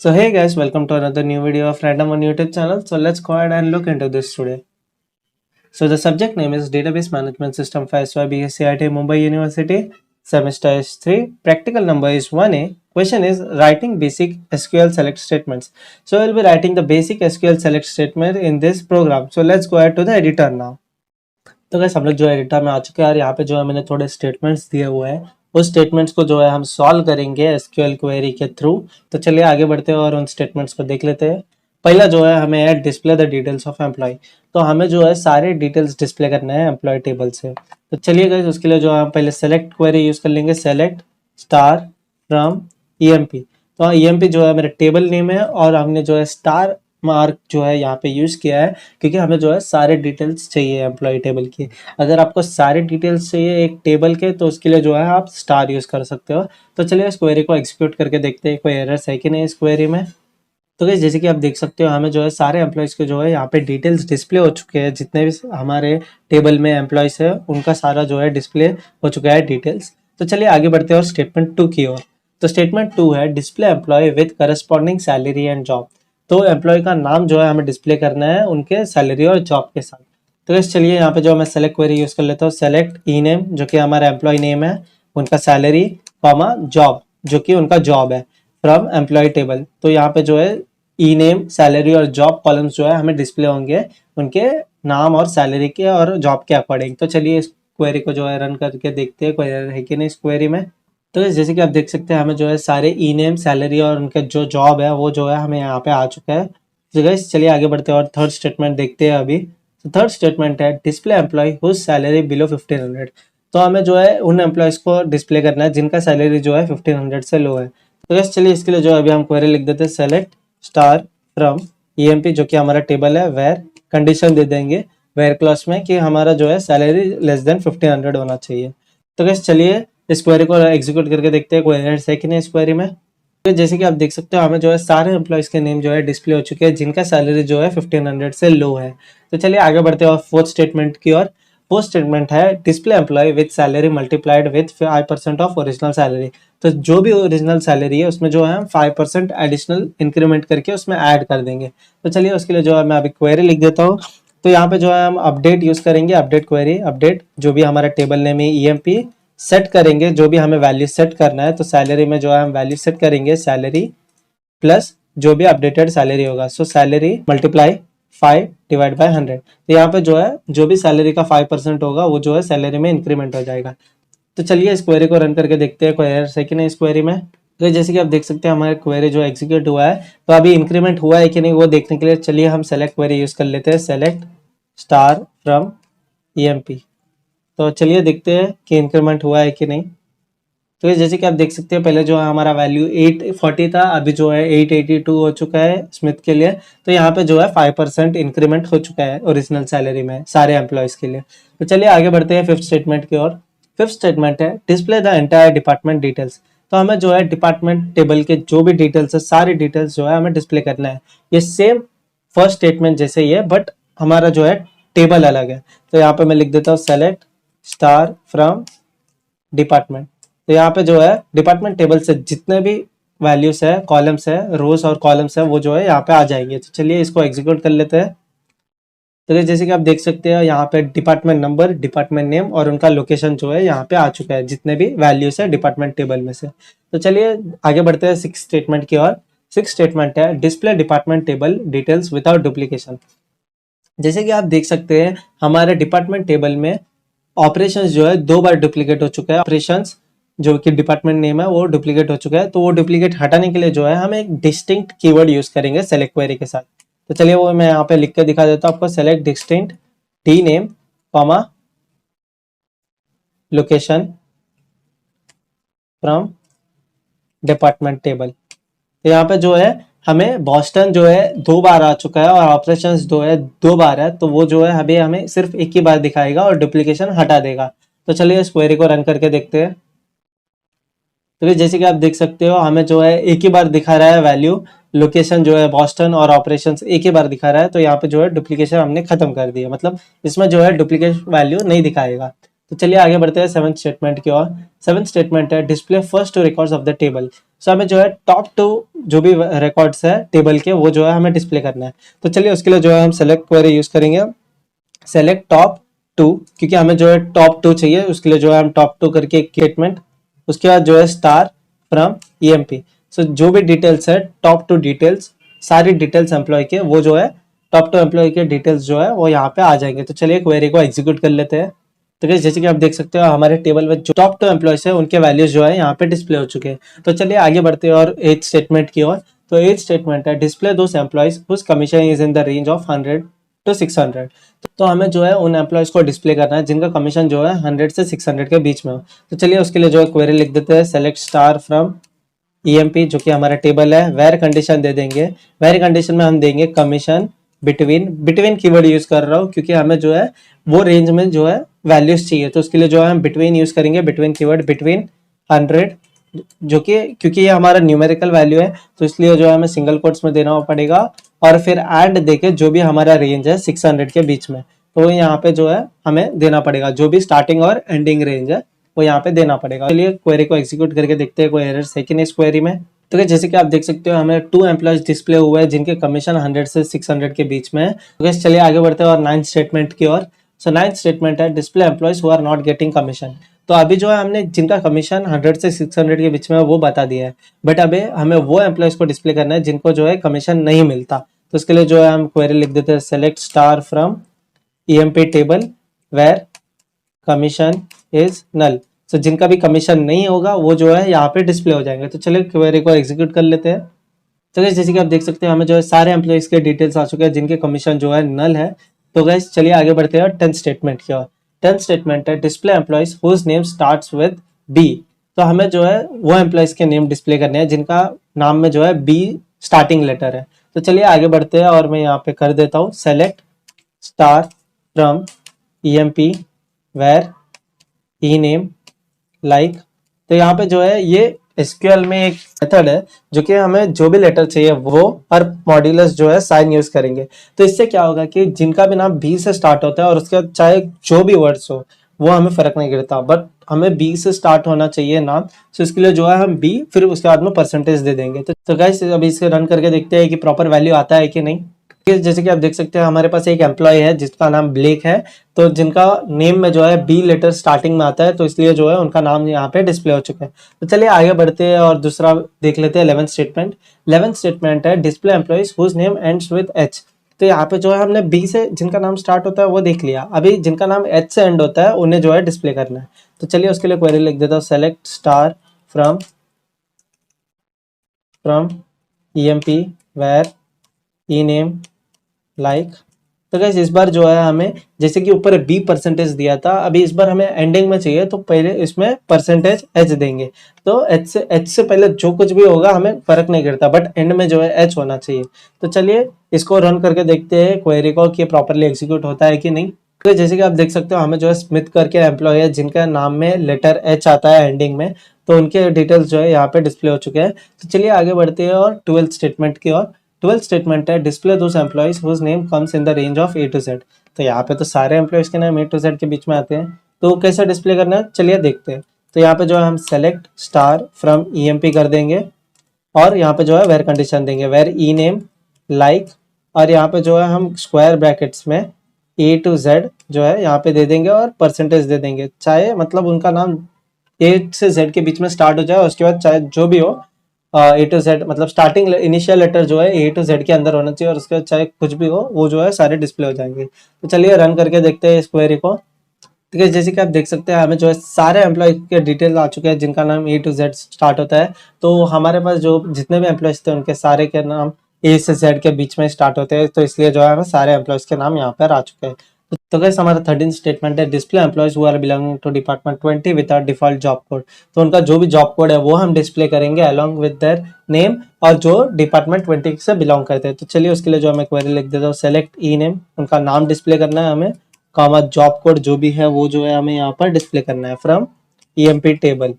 So hey guys, welcome to another new video of Random on YouTube channel. So let's go ahead and look into this today. So the subject name is Database Management System for SYBS CIT Mumbai University. Semester is 3. Practical number is 1A. Question is writing basic SQL select statements. So we'll be writing the basic SQL select statement in this program. So let's go ahead to the editor now. तो gas हम लोग जो editor में आ चुके हैं और यहाँ पे जो है मैंने थोड़े स्टेटमेंट्स दिए हुए हैं, उस स्टेटमेंट्स को जो है हम सॉल्व करेंगे एसक्यूएल क्वेरी के थ्रू। तो चलिए आगे बढ़ते हैं और उन स्टेटमेंट्स को देख लेते हैं। पहला जो है हमें है display the details of employ. तो हमें जो है सारे डिटेल्स डिस्प्ले करना है एम्प्लॉय टेबल से। तो चलिए गैस उसके लिए जो है हम पहले सेलेक्ट क्वेरी यूज कर लेंगे, सेलेक्ट स्टार फ्रॉम ईएमपी। तो ईएमपी जो है मेरा टेबल नेम है और हमने जो है स्टार मार्क जो है यहाँ पे यूज किया है क्योंकि हमें जो है सारे डिटेल्स चाहिए एम्प्लॉय टेबल की। अगर आपको सारे डिटेल्स चाहिए एक टेबल के तो उसके लिए जो है आप स्टार यूज कर सकते हो। तो चलिए इस क्वेरी को एग्जीक्यूट करके देखते हैं कोई एरर्स है कि नहीं इस क्वेरी में। तो गाइस जैसे कि आप देख सकते हो हमें जो है सारे एम्प्लॉयज के जो है यहाँ पे डिटेल्स डिस्प्ले हो चुके हैं। जितने भी हमारे टेबल में एम्प्लॉयज है उनका सारा जो है डिस्प्ले हो चुका है डिटेल्स। तो चलिए आगे बढ़ते हैं और स्टेटमेंट 2 की ओर। तो स्टेटमेंट 2 है display employ with corresponding salary and job. तो एम्प्लॉय का नाम जो है हमें डिस्प्ले करना है उनके सैलरी और जॉब के साथ। तो इस चलिए यहाँ पे जो मैं सेलेक्ट क्वेरी यूज कर लेता हूँ, सेलेक्ट ई नेम जो कि हमारा एम्प्लॉय नेम है, उनका सैलरी कॉमा जॉब जो कि उनका जॉब है फ्रॉम एम्प्लॉय टेबल। तो यहाँ पे जो है ई नेम सैलरी और जॉब कॉलम्स जो है हमें डिस्प्ले होंगे उनके नाम और सैलरी के और जॉब के अकॉर्डिंग। तो चलिए इस क्वेरी को जो है रन करके देखते हैं कोई एरर है कि नहीं इस क्वेरी में। तो जैसे कि आप देख सकते हैं हमें जो है सारे ई नेम सैलरी और उनका जो जॉब है वो जो है हमें यहाँ पे आ चुका है। तो गाइस चलिए आगे बढ़ते हैं और थर्ड स्टेटमेंट देखते हैं अभी। तो थर्ड स्टेटमेंट है display employ whose salary below 1500। तो हमें जो है उन एम्प्लॉयज को डिस्प्ले करना है जिनका सैलरी जो है 1500 से लो है। तो गाइस चलिए इसके लिए जो है अभी हम क्वेरी लिख देते हैं, सेलेक्ट स्टार फ्रॉम ईएमपी जो कि हमारा टेबल है, वेयर कंडीशन दे देंगे वेयर क्लॉज में कि हमारा जो है सैलरी लेस देन 1500 होना चाहिए। तो गाइस चलिए इस क्वेरी को एग्जीक्यूट करके देखते हैं कोई एरर्स है कि नहीं इस क्वेरी में। तो जैसे कि आप देख सकते हो हमें जो है सारे एम्प्लॉयज के नेम जो है डिस्प्ले हो चुके हैं जिनका सैलरी जो है 1500 से लो है। तो चलिए आगे बढ़ते हैं और फोर्थ स्टेटमेंट की ओर। फोर्थ स्टेटमेंट है display employ with salary multiplied with 5% of original salary. तो जो भी ओरिजिनल सैलरी है उसमें जो है हम 5% एडिशनल इंक्रीमेंट करके उसमें ऐड कर देंगे। तो चलिए उसके लिए जो है मैं अभी क्वेरी लिख देता हूँ। तो यहाँ पे जो है हम अपडेट यूज करेंगे, अपडेट क्वेरी, अपडेट जो भी हमारा टेबल नेम है ईएमपी सेट करेंगे जो भी हमें वैल्यू सेट करना है। तो सैलरी में जो है हम वैल्यू सेट करेंगे सैलरी प्लस जो भी अपडेटेड सैलरी होगा। सो सैलरी मल्टीप्लाई 5 डिवाइड बाय 100। तो यहाँ पे जो है जो भी सैलरी का 5% होगा वो जो है सैलरी में इंक्रीमेंट हो जाएगा। तो चलिए इस क्वेरी को रन करके देखते हैं कोई एरर है कि नहीं इस क्वेरी में। तो जैसे कि आप देख सकते हैं हमारे क्वेरी जो एग्जीक्यूट हुआ है तो अभी इंक्रीमेंट हुआ है कि नहीं वो देखने के लिए चलिए हम सेलेक्ट क्वेरी यूज कर लेते हैं, सेलेक्ट स्टार फ्रॉम ईएमपी। तो चलिए देखते हैं कि इंक्रीमेंट हुआ है कि नहीं। तो जैसे कि आप देख सकते हैं पहले जो है हमारा वैल्यू 840 था, अभी जो है 882 हो चुका है स्मिथ के लिए। तो यहाँ पे जो है 5% इंक्रीमेंट हो चुका है ओरिजिनल सैलरी में सारे एम्प्लॉयज के लिए। तो चलिए आगे बढ़ते हैं फिफ्थ स्टेटमेंट की ओर। फिफ्थ स्टेटमेंट है display the entire department details. तो हमें जो है डिपार्टमेंट टेबल के जो भी डिटेल्स है सारी डिटेल्स जो है हमें डिस्प्ले करना है। ये सेम फर्स्ट स्टेटमेंट जैसे ही है बट हमारा जो है टेबल अलग है। तो यहाँ पे मैं लिख देता हूँ सेलेक्ट स्टार फ्रॉम डिपार्टमेंट। तो यहाँ पे जो है डिपार्टमेंट टेबल से जितने भी वैल्यूज है, कॉलम्स है, रोज और कॉलम्स है वो जो है यहाँ पे आ जाएंगे। तो चलिए इसको एग्जीक्यूट कर लेते हैं। तो जैसे कि आप देख सकते हैं यहाँ पे डिपार्टमेंट नंबर, डिपार्टमेंट नेम और उनका लोकेशन जो है यहाँ पे आ चुका है जितने भी वैल्यूज है डिपार्टमेंट टेबल में से। तो चलिए आगे बढ़ते हैं सिक्स स्टेटमेंट की ओर। सिक्स स्टेटमेंट है display department table details without duplication. जैसे कि आप देख सकते हैं हमारे डिपार्टमेंट टेबल में ऑपरेशंस जो है 2 बार डुप्लीकेट हो चुका है। ऑपरेशंस जो कि डिपार्टमेंट नेम है वो डुप्लीकेट हो चुका है। तो वो डुप्लीकेट हटाने के लिए जो है हम एक डिस्टिंक्ट कीवर्ड यूज करेंगे सेलेक्ट क्वेरी के साथ। तो चलिए वो मैं यहाँ पे लिख के दिखा देता हूँ आपको, select distinct D name comma location from department table. तो यहाँ पे जो है हमें बॉस्टन जो है 2 बार आ चुका है और ऑपरेशंस जो है 2 बार है। तो वो जो है हमें सिर्फ एक ही बार दिखाएगा और डुप्लीकेशन हटा देगा। तो चलिए इस क्वेरी को रन करके देखते हैं। तो जैसे कि आप देख सकते हो हमें जो है एक ही बार दिखा रहा है वैल्यू, लोकेशन जो है बॉस्टन और ऑपरेशंस एक ही बार दिखा रहा है। तो यहाँ पे जो है डुप्लीकेशन हमने खत्म कर दिया, मतलब इसमें जो है डुप्लीकेट वैल्यू नहीं दिखाएगा। तो चलिए आगे बढ़ते हैं सेवंथ स्टेटमेंट की ओर। सेवंथ स्टेटमेंट है display first two records of the table. So हमें जो है टॉप टू जो भी रिकॉर्ड्स है टेबल के वो जो है हमें डिस्प्ले करना है। तो चलिए उसके लिए जो है हम सेलेक्ट क्वेरी यूज करेंगे, सेलेक्ट टॉप टू, क्योंकि हमें जो है टॉप टू चाहिए, उसके लिए जो है हम टॉप टू करके एक स्टेटमेंट, उसके बाद जो है स्टार फ्रॉम ईएमपी। सो जो भी डिटेल्स है टॉप टू डिटेल्स, सारी डिटेल्स एम्प्लॉय के वो जो है टॉप टू एम्प्लॉय के डिटेल्स जो है वो यहाँ पे आ जाएंगे। तो चलिए क्वेरी को एग्जीक्यूट कर लेते हैं। तो guys, जैसे कि आप देख सकते हो हमारे टेबल में जो टॉप टू एम्प्लॉयज है उनके वैल्यूज जो है यहाँ पे डिस्प्ले हो चुके हैं। तो चलिए आगे बढ़ते हैं और एथ स्टेटमेंट की ओर। तो एथ स्टेटमेंट है display those employees whose commission is in the range of 100 to 600। तो हमें जो है उन एम्प्लॉयज को डिस्प्ले करना है जिनका कमीशन जो है 100 से 600 के बीच में हो। तो चलिए उसके लिए जो है क्वेरी लिख देते हैं, सेलेक्ट स्टार फ्रॉम ईएमपी जो कि हमारा टेबल है, वेर कंडीशन दे देंगे। वेर कंडीशन में हम देंगे commission between, between keyword use कर रहा हूँ क्योंकि हमें जो है वो रेंज में जो है वैल्यूज चाहिए। तो उसके लिए जो है हम बिटवीन यूज करेंगे, बिटवीन कीवर्ड बिटवीन 100, जो कि क्योंकि ये हमारा न्यूमेरिकल वैल्यू है तो इसलिए जो है हमें सिंगल कोट्स में देना पड़ेगा, और फिर एंड देके जो भी हमारा रेंज है 600 के बीच में, तो यहाँ पे जो है हमें देना पड़ेगा, जो भी स्टार्टिंग और एंडिंग रेंज है वो यहाँ पे देना पड़ेगा। चलिए क्वेरी को एग्जीक्यूट करके देखते हैं कोई एरर्स है कि नहीं इस क्वेरी में। तो जैसे कि आप देख सकते हो हमें 2 एम्प्लॉयज डिस्प्ले हुए हैं जिनके कमीशन 100 से 600 के बीच में है। तो चलिए आगे बढ़ते हैं और 9th स्टेटमेंट की ओर। सो 9th स्टेटमेंट है display employees who are not getting commission. तो अभी जो है हमने जिनका कमीशन 100 से 600 के बीच में है वो बता दिया है, बट अभी हमें वो एम्प्लॉयज को डिस्प्ले करना है जिनको जो है कमीशन नहीं मिलता। तो उसके लिए जो है हम क्वेरी लिख देते हैं, select star from EMP table where commission is null. So जिनका भी कमीशन नहीं होगा वो जो है यहाँ पे डिस्प्ले हो जाएंगे। तो चलिए क्वेरी को एग्जीक्यूट कर लेते हैं। तो गाइस जैसे कि आप देख सकते हैं हमें जो है सारे एम्प्लॉइज के डिटेल्स आ चुके हैं जिनके कमीशन जो है नल है। तो गाइस चलिए आगे बढ़ते हैं 10th स्टेटमेंट की ओर। 10th स्टेटमेंट है display employees whose name starts with B. तो हमें जो है वो एम्प्लॉइज के नेम डिस्प्ले करने हैं जिनका नाम में जो है बी स्टार्टिंग लेटर है। तो चलिए आगे बढ़ते हैं और मैं यहाँ पे कर देता हूँ select star from EMP where E name like. तो यहाँ पे जो है ये एसक्यूएल में एक मेथड है जो कि हमें जो भी लेटर चाहिए वो और मॉड्यूलस जो है साइन यूज करेंगे। तो इससे क्या होगा कि जिनका भी नाम बी से स्टार्ट होता है और उसके बाद चाहे जो भी वर्ड्स हो वो हमें फर्क नहीं गिरता, बट हमें बी से स्टार्ट होना चाहिए नाम। तो इसके लिए जो है हम बी फिर उसके बाद में परसेंटेज दे देंगे। तो गाइस अभी इसे रन करके देखते हैं कि प्रॉपर वैल्यू आता है कि नहीं। जैसे कि आप देख सकते हैं हमारे पास एक एम्प्लॉय है जिसका नाम ब्लेक है, तो जिनका नेम में जो है बी लेटर स्टार्टिंग में आता है, तो इसलिए जो है उनका नाम यहाँ पे डिस्प्ले हो चुका है। तो चलिए आगे बढ़ते हैं और दूसरा देख लेते हैं 11th स्टेटमेंट। 11th स्टेटमेंट है display employees whose name ends with H. तो यहाँ पे जो है हमने बी से जिनका नाम स्टार्ट होता है वो देख लिया, अभी जिनका नाम एच से एंड होता है उन्हें जो है डिस्प्ले करना है। तो चलिए उसके लिए क्वेरी लिख देता हूँ, select star from EMP where E name like. तो गाइस इस बार जो है हमें जैसे कि ऊपर बी परसेंटेज दिया था, अभी इस बार हमें एंडिंग में चाहिए तो पहले इसमें परसेंटेज एच देंगे। तो एच से पहले जो कुछ भी होगा हमें फर्क नहीं करता, बट एंड में जो है एच होना चाहिए। तो चलिए इसको रन करके देखते हैं क्वेरी को कि प्रॉपरली एग्जीक्यूट होता है कि नहीं। तो जैसे कि आप देख सकते हो हमें जो है स्मिथ करके एम्प्लॉय है जिनका नाम में लेटर एच आता है एंडिंग में, तो उनके डिटेल्स जो है यहाँ पे डिस्प्ले हो चुके हैं। तो चलिए आगे बढ़ते हैं और 12th स्टेटमेंट की ओर। 12th स्टेटमेंट है display those employees whose name comes in the range of A to Z. तो यहाँ पे तो सारे एम्प्लॉइज के नाम ए टू जेड के बीच में आते हैं, तो कैसे डिस्प्ले करना है चलिए देखते हैं। तो यहाँ पे जो है हम सेलेक्ट स्टार फ्रॉम ईएमपी कर देंगे और यहाँ पे जो है वेर कंडीशन देंगे, वेर ई नेम लाइक, और यहाँ पे जो है हम स्क्वायर ब्रैकेट्स में ए टू जेड जो है यहाँ पे दे देंगे और परसेंटेज दे देंगे, चाहे मतलब उनका नाम ए से जेड के बीच में स्टार्ट हो जाए, उसके बाद चाहे जो भी हो ए टू जेड, मतलब स्टार्टिंग इनिशियल लेटर जो है ए टू जेड के अंदर होना चाहिए और उसके बाद चाहे कुछ भी हो वो जो है सारे डिस्प्ले हो जाएंगे। तो चलिए रन करके देखते हैं इस क्वेरी को। ठीक है, जैसे कि आप देख सकते हैं हमें जो है सारे एम्प्लॉय के डिटेल आ चुके हैं जिनका नाम ए टू जेड स्टार्ट होता है। तो हमारे पास जो जितने भी एम्प्लॉयज थे उनके सारे के नाम ए से जेड के बीच में स्टार्ट होते हैं, तो इसलिए जो है हमें सारे एम्प्लॉयज के नाम यहाँ पर आ चुके हैं। तो गाइस हमारा 13th स्टेटमेंट है display employees who are belonging to department 20 with our default job code. तो उनका जो भी जॉब कोड है वो हम डिस्प्ले करेंगे अलोंग विद देयर नेम और जो डिपार्टमेंट 20 से बिलोंग करते हैं। तो चलिए उसके लिए जो हमें क्वेरी लिख देता हूँ, सेलेक्ट ई नेम, उनका नाम डिस्प्ले करना है हमें, कॉमा जॉब कोड जो भी है वो जो है हमें यहाँ पर डिस्प्ले करना है फ्रॉम ईएमपी टेबल,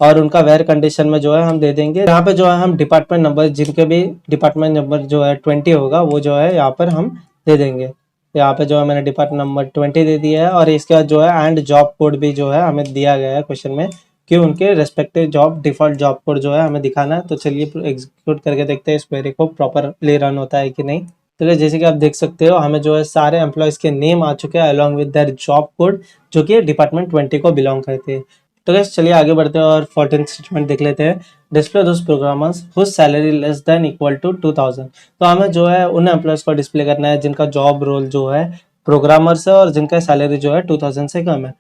और उनका वेर कंडीशन में जो है हम दे देंगे यहाँ पे जो है हम डिपार्टमेंट नंबर, जिनके भी डिपार्टमेंट नंबर जो है 20 होगा वो जो है यहाँ पर हम दे देंगे। यहाँ पे जो है मैंने डिपार्टमेंट नंबर 20 दे दिया है और इसके बाद जो है एंड जॉब कोड भी जो है हमें दिया गया है क्वेश्चन में कि उनके respective job default job code जो है हमें दिखाना है। तो चलिए एग्जीक्यूट करके देखते हैं इस क्वेरी को प्रॉपरली रन होता है कि नहीं। तो जैसे कि आप देख सकते हो हमें जो है सारे एम्प्लॉयज़ के नेम आ चुके हैं along with their job code जो कि डिपार्टमेंट 20 को बिलोंग करते हैं। तो गैस चलिए आगे बढ़ते हैं और 14th स्टेटमेंट देख लेते हैं। Display those programmers whose salary less than equal to 2000। तो हमें जो है उन एम्प्लॉयज़ को डिस्प्ले करना है जिनका जॉब रोल जो है प्रोग्रामर्स है और जिनका सैलरी जो है 2000 से कम है।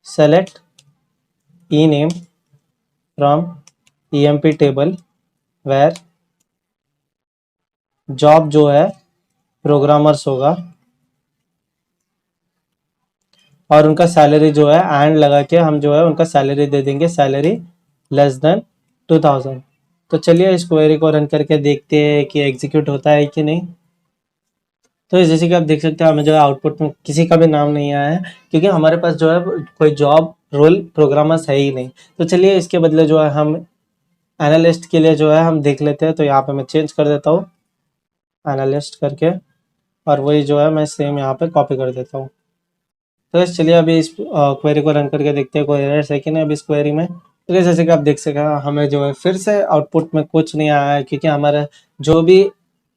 Select E name from EMP table where job जो है प्रोग्रामर्स होगा और उनका सैलरी जो है एंड लगा के हम जो है उनका सैलरी दे देंगे सैलरी लेस देन 2000। तो चलिए इस क्वेरी को रन करके देखते हैं कि एग्जीक्यूट होता है कि नहीं। तो जैसे कि आप देख सकते हैं हमें जो है आउटपुट में किसी का भी नाम नहीं आया है क्योंकि हमारे पास जो है कोई जॉब रोल प्रोग्रामर्स है ही नहीं। तो चलिए इसके बदले जो है हम एनालिस्ट के लिए जो है हम देख लेते हैं। तो यहाँ पे मैं चेंज कर देता हूँ एनालिस्ट करके और वही जो है मैं सेम यहाँ पे कॉपी कर देता हूँ। तो guys, चलिए अभी इस क्वेरी को रन करके देखते हैं कोई एरर्स है कि नहीं अभी इस क्वेरी में। तो guys, जैसे कि आप देख सकें हमें जो है फिर से आउटपुट में कुछ नहीं आया है क्योंकि हमारा जो भी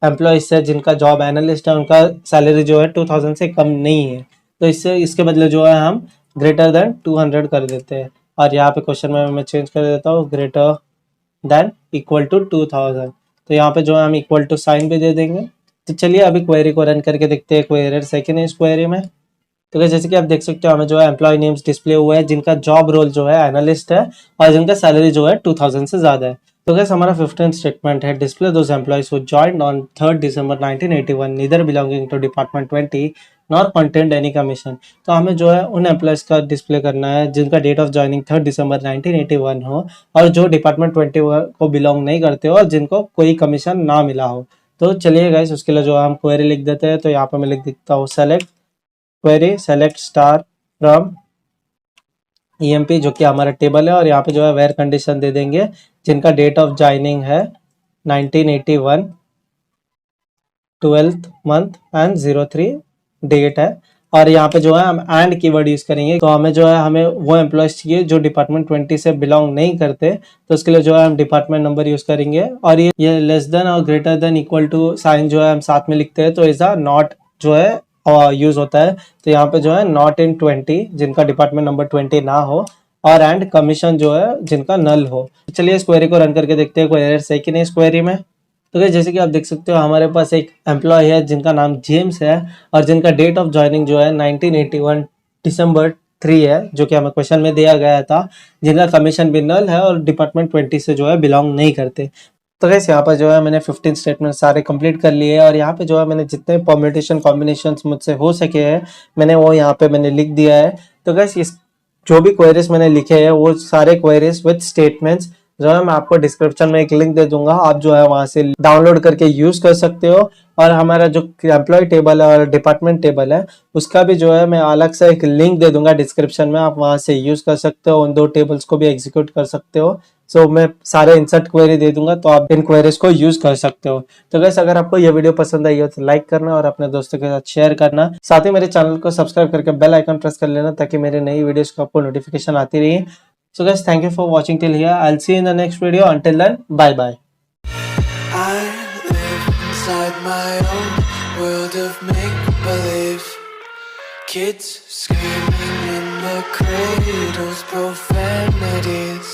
एम्प्लॉयज है जिनका जॉब एनालिस्ट है उनका सैलरी जो है 2000 से कम नहीं है। तो इससे इसके बदले जो है हम ग्रेटर देन 200 कर देते हैं और यहाँ पे क्वेश्चन में मैं चेंज कर देता हूँ ग्रेटर देन इक्वल टू 2000। तो यहाँ पे जो है हम इक्वल टू साइन भी दे देंगे। तो चलिए अभी क्वेरी को रन करके देखते हैं कोई एरर्स है कि नहीं इस क्वेरी में। तो guys, जैसे कि आप देख सकते हो हमें जो है एम्प्लॉय नेम्स डिस्प्ले हुआ है जिनका जॉब रोल जो है एनालिस्ट है और जिनका सैलरी जो है 2000 से ज़्यादा है। तो गैस हमारा 15th स्टेटमेंट है display those employees who joined on 3rd December 1981 neither belonging to department 20 nor content any commission. तो हमें जो है उन एम्प्लॉयज का डिस्प्ले करना है जिनका date of joining 3rd December 1981 हो और जो डिपार्टमेंट 20 को बिलोंग नहीं करते हो और जिनको कोई कमीशन ना मिला हो। तो चलिए गाइस उसके लिए जो हम क्वेरी लिख देते हैं। तो यहाँ पर मैं लिख देता हूँ select query select star from EMP जो कि हमारा टेबल है और यहाँ पे जो है वेयर कंडीशन दे देंगे जिनका डेट ऑफ ज्वाइनिंग है 1981 12th मंथ एंड 03 डेट है और यहाँ पे जो है हम एंड कीवर्ड यूज करेंगे। तो हमें जो है हमें वो एम्प्लॉयज चाहिए जो डिपार्टमेंट 20 से बिलोंग नहीं करते। तो उसके लिए जो है हम डिपार्टमेंट नंबर यूज करेंगे और ये लेस देन और greater than equal to sign जो है हम साथ में लिखते हैं। तो इज नॉट जो है यूज होता है। तो यहाँ पे जो है नॉट इन 20 जिनका डिपार्टमेंट नंबर 20 ना हो और एंड कमीशन जो है जिनका नल हो। चलिए इस क्वेरी को रन करके देखते हैं कोई एरर्स है कि नहीं इस क्वेरी में। तो guys, जैसे कि आप देख सकते हो हमारे पास एक एम्प्लॉय है जिनका नाम जेम्स है और जिनका डेट ऑफ ज्वाइनिंग जो है 1981 दिसंबर 3 है जो कि हमें क्वेश्चन में दिया गया था। जिनका कमीशन भी नल है और डिपार्टमेंट 20 से जो है बिलोंग नहीं करते। तो गैस यहाँ पर जो है मैंने 15 स्टेटमेंट सारे कंप्लीट कर लिए और यहाँ पे जो है मैंने जितने परम्यूटेशन कॉम्बिनेशंस मुझसे हो सके हैं मैंने वो यहाँ पे मैंने लिख दिया है। तो गैस इस जो भी क्वेरीज मैंने लिखे हैं वो सारे क्वेरीज विद स्टेटमेंट्स जो है मैं आपको डिस्क्रिप्शन में एक लिंक दे दूंगा। आप जो है वहां से डाउनलोड करके यूज कर सकते हो और हमारा जो एम्प्लॉय टेबल है और डिपार्टमेंट टेबल है उसका भी जो है मैं अलग से एक लिंक दे दूंगा डिस्क्रिप्शन में। आप वहां से यूज कर सकते हो उन दो टेबल्स को भी एग्जीक्यूट कर सकते हो। सो मैं सारे इंसर्ट क्वेरी दे दूंगा तो आप इन क्वेरीज को यूज कर सकते हो। तो गाइस अगर आपको ये वीडियो पसंद आई हो तो लाइक करना और अपने दोस्तों के साथ शेयर करना। साथ ही मेरे चैनल को सब्सक्राइब करके बेल आइकन प्रेस कर लेना ताकि मेरे नई वीडियोस को आपको नोटिफिकेशन आती रहे। So guys, thank you for watching till here. I'll see you in the next video. Until then, bye bye. I live inside my own world of make-believe. Kids screaming in the cradles, profanities.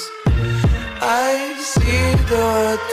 I see the world through